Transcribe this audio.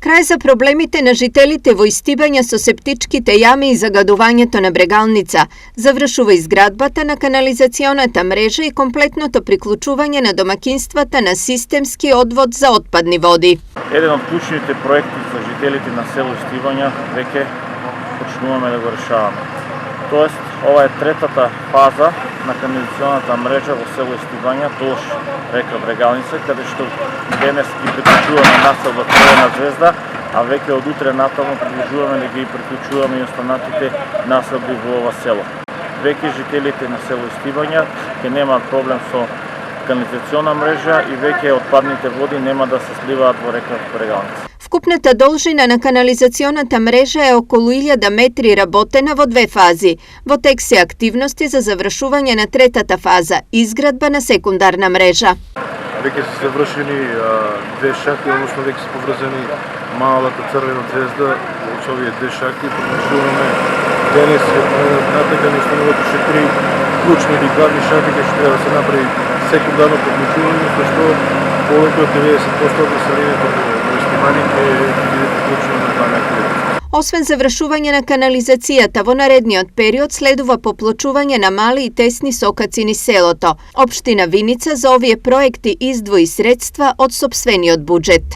Край за проблемите на жителите во истибање со септичките јами и загадувањето на брегалница, завршува изградбата на канализационата мрежа и комплетното приклучување на домакинствата на системски одвод за отпадни води. Еден од клучните проекти за жителите на село Истибања веќе почнуваме да го решаваме. Тоест, ова е третата фаза на канализационата мрежа во село Истибања, долж река Брегалница, каде што денес ги приклучуваме населба Црвена звезда, а веќе од утре натаму продолжуваме да ги приклучуваме и останатите населби во ова село. Веќе жителите на село Истибања ќе немаат проблем со канализациона мрежа и веќе отпадните води нема да се сливаат во река Брегалница. Вкупната должина на канализационата мрежа е околу 1000 метри работена во две фази. Во тек се активности за завршување на третата фаза, изградба на секундарна мрежа. Веќе се завршени две шахти, односно веќе се поврзани малата Црвена звезда со овие две шахти. Продолжуваме денес натекани остануваат уште 3 клучни или главни шахти кои што треба да се направи секундарно приклучување, со што повеќе од 90% од населението во Истибања ќе биде приклучено на таа активност. Освен завршување на канализацијата, во наредниот период следува поплочување на мали и тесни сокаци низ селото. Општина Виница за овие проекти издвои средства од сопствениот буџет.